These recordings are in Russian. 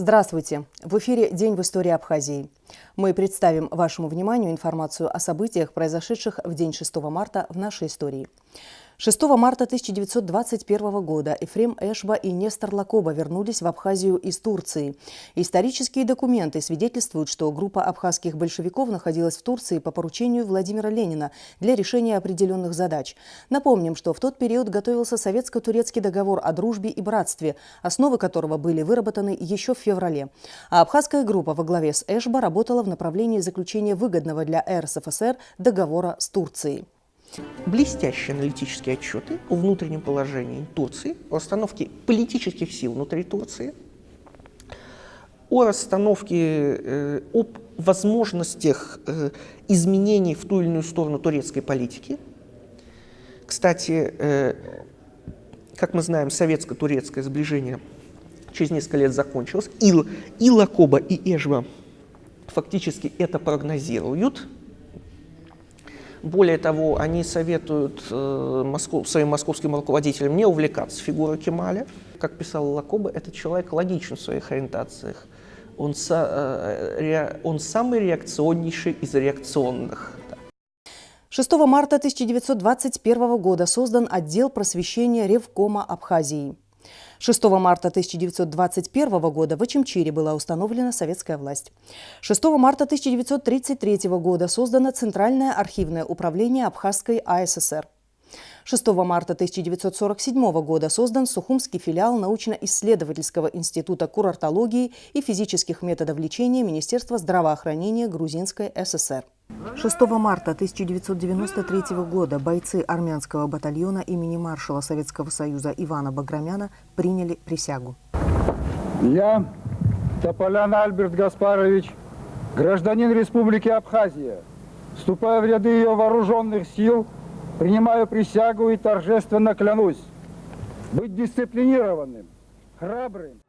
Здравствуйте! В эфире «День в истории Абхазии». Мы представим вашему вниманию информацию о событиях, произошедших в день 6 марта в нашей истории. 6 марта 1921 года Ефрем Эшба и Нестор Лакоба вернулись в Абхазию из Турции. Исторические документы свидетельствуют, что группа абхазских большевиков находилась в Турции по поручению Владимира Ленина для решения определенных задач. Напомним, что в тот период готовился советско-турецкий договор о дружбе и братстве, основы которого были выработаны еще в феврале. А абхазская группа во главе с Эшба работала в направлении заключения выгодного для РСФСР договора с Турцией. Блестящие аналитические отчеты о внутреннем положении Турции, о расстановке политических сил внутри Турции, о расстановке, об возможностях изменений в ту или иную сторону турецкой политики. Кстати, как мы знаем, советско-турецкое сближение через несколько лет закончилось. И Лакоба, и Эшба фактически это прогнозируют. Более того, они советуют своим московским руководителям не увлекаться фигурой Кемаля. Как писал Лакоба, этот человек логичен в своих ориентациях. Он самый реакционнейший из реакционных. 6 марта 1921 года создан отдел просвещения Ревкома Абхазии. 6 марта 1921 года в Очимчире была установлена советская власть. 6 марта 1933 года создано Центральное архивное управление Абхазской АССР. 6 марта 1947 года создан Сухумский филиал научно-исследовательского института курортологии и физических методов лечения Министерства здравоохранения Грузинской ССР. 6 марта 1993 года бойцы армянского батальона имени маршала Советского Союза Ивана Баграмяна приняли присягу. Я, Тополян Альберт Гаспарович, гражданин Республики Абхазия, вступая в ряды ее вооруженных сил, принимаю присягу и торжественно клянусь быть дисциплинированным, храбрым.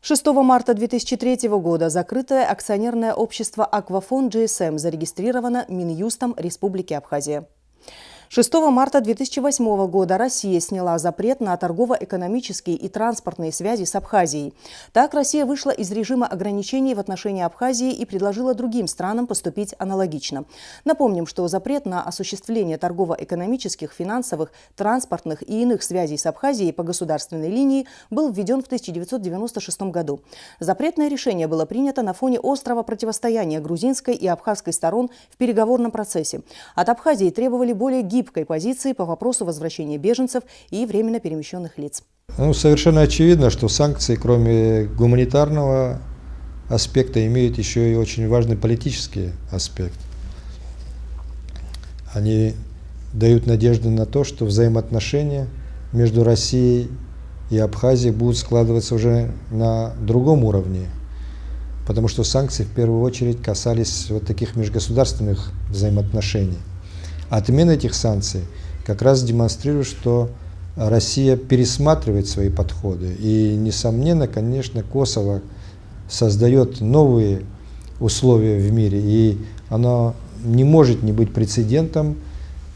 6 марта 2003 года закрытое акционерное общество «Аквафон GSM» зарегистрировано Минюстом Республики Абхазия. 6 марта 2008 года Россия сняла запрет на торгово-экономические и транспортные связи с Абхазией. Так Россия вышла из режима ограничений в отношении Абхазии и предложила другим странам поступить аналогично. Напомним, что запрет на осуществление торгово-экономических, финансовых, транспортных и иных связей с Абхазией по государственной линии был введен в 1996 году. Запретное решение было принято на фоне острого противостояния грузинской и абхазской сторон в переговорном процессе. От Абхазии требовали более гибкой позиции по вопросу возвращения беженцев и временно перемещенных лиц. Совершенно очевидно, что санкции, кроме гуманитарного аспекта, имеют еще и очень важный политический аспект. Они дают надежду на то, что взаимоотношения между Россией и Абхазией будут складываться уже на другом уровне, потому что санкции в первую очередь касались вот таких межгосударственных взаимоотношений. Отмена этих санкций как раз демонстрирует, что Россия пересматривает свои подходы. И, несомненно, конечно, Косово создает новые условия в мире, и оно не может не быть прецедентом.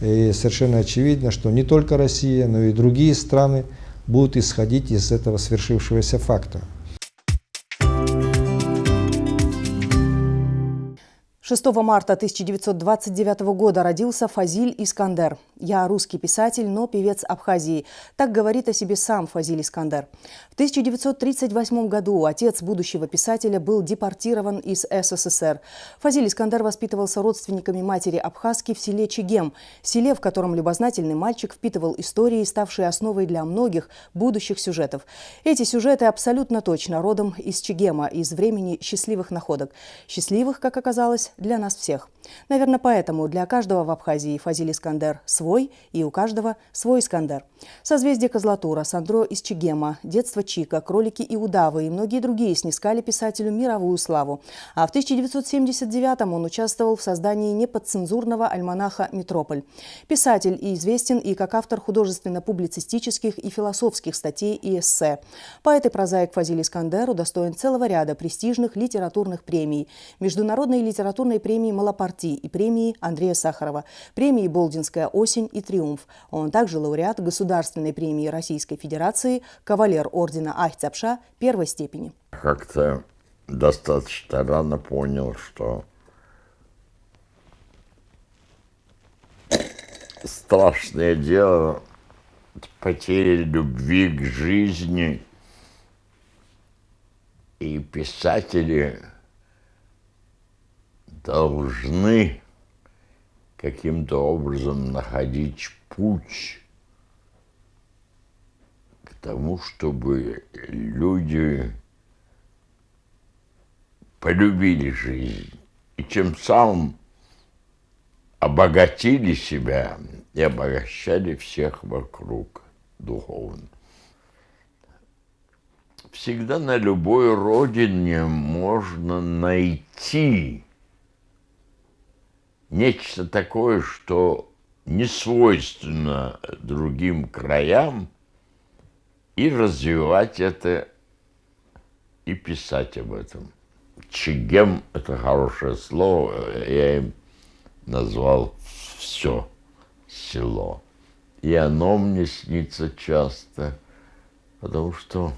И совершенно очевидно, что не только Россия, но и другие страны будут исходить из этого свершившегося факта. 6 марта 1929 года родился Фазиль Искандер. «Я русский писатель, но певец Абхазии». Так говорит о себе сам Фазиль Искандер. В 1938 году отец будущего писателя был депортирован из СССР. Фазиль Искандер воспитывался родственниками матери абхазки в селе Чегем, селе, в котором любознательный мальчик впитывал истории, ставшие основой для многих будущих сюжетов. Эти сюжеты абсолютно точно родом из Чегема, из времени счастливых находок. Счастливых, как оказалось, для нас всех. Наверное, поэтому для каждого в Абхазии Фазиль Искандер свой, и у каждого свой Искандер. «Созвездие Козлатура», «Сандро из Чегема», «Детство Чика», «Кролики и удавы» и многие другие снискали писателю мировую славу. А в 1979-м он участвовал в создании неподцензурного альманаха «Метрополь». Писатель известен и как автор художественно-публицистических и философских статей и эссе. Поэт и прозаик Фазиль Искандер удостоен целого ряда престижных литературных премий. Международной литературной литературной премии «Малапарти» и премии Андрея Сахарова, премии «Болдинская осень» и «Триумф». Он также лауреат Государственной премии Российской Федерации, кавалер ордена Ахтябша первой степени. Как-то достаточно рано понял, что страшное дело потеря любви к жизни, и писатели должны каким-то образом находить путь к тому, чтобы люди полюбили жизнь и тем самым обогатили себя и обогащали всех вокруг духовно. Всегда на любой родине можно найти нечто такое, что не свойственно другим краям, и развивать это, и писать об этом. Чегем – это хорошее слово, я им назвал все село. И оно мне снится часто, потому что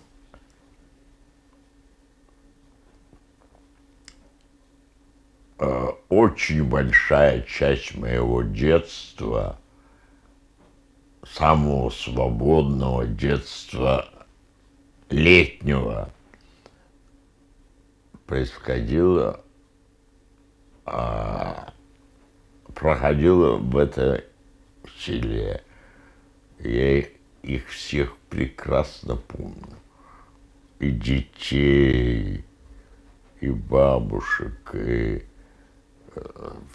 очень большая часть моего детства, самого свободного детства летнего, проходило в этой селе. Я их всех прекрасно помню. И детей, и бабушек, и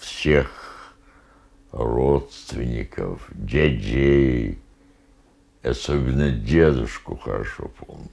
всех родственников, дядей, особенно дедушку хорошо помню.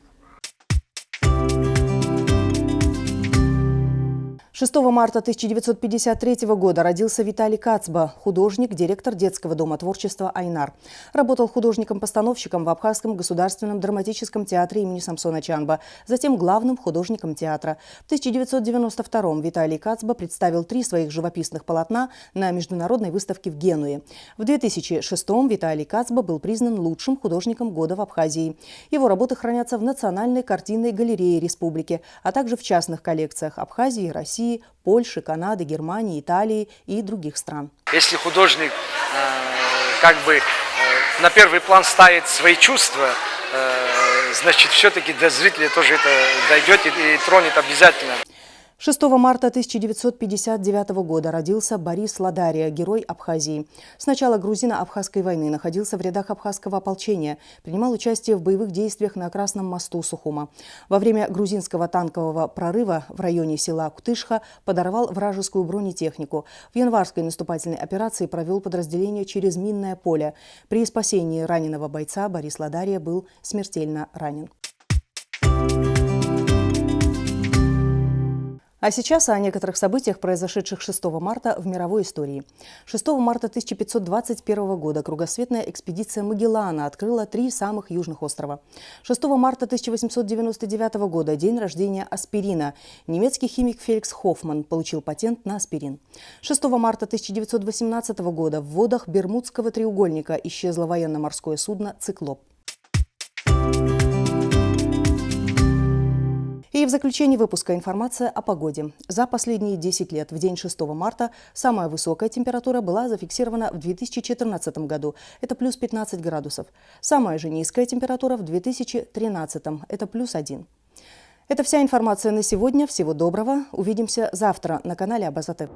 6 марта 1953 года родился Виталий Кацба, художник, директор детского дома творчества «Айнар». Работал художником-постановщиком в Абхазском государственном драматическом театре имени Самсона Чанба, затем главным художником театра. В 1992-м Виталий Кацба представил 3 своих живописных полотна на международной выставке в Генуе. В 2006-м Виталий Кацба был признан лучшим художником года в Абхазии. Его работы хранятся в Национальной картинной галерее республики, а также в частных коллекциях Абхазии, России, Польши, Канады, Германии, Италии и других стран. Если художник на первый план ставит свои чувства, значит, все-таки до зрителя тоже это дойдет и тронет обязательно. 6 марта 1959 года родился Борис Ладария, герой Абхазии. С начала грузино-абхазской войны находился в рядах абхазского ополчения, принимал участие в боевых действиях на Красном мосту Сухума. Во время грузинского танкового прорыва в районе села Кутышха подорвал вражескую бронетехнику. В январской наступательной операции провел подразделение через минное поле. При спасении раненого бойца Борис Ладария был смертельно ранен. А сейчас о некоторых событиях, произошедших 6 марта в мировой истории. 6 марта 1521 года кругосветная экспедиция Магеллана открыла 3 самых южных острова. 6 марта 1899 года день рождения аспирина. Немецкий химик Феликс Хоффман получил патент на аспирин. 6 марта 1918 года в водах Бермудского треугольника исчезло военно-морское судно «Циклоп». И в заключении выпуска информация о погоде. За последние 10 лет в день 6 марта самая высокая температура была зафиксирована в 2014 году. Это плюс 15 градусов. Самая же низкая температура в 2013. Это плюс 1. Это вся информация на сегодня. Всего доброго. Увидимся завтра на канале Абаза ТВ.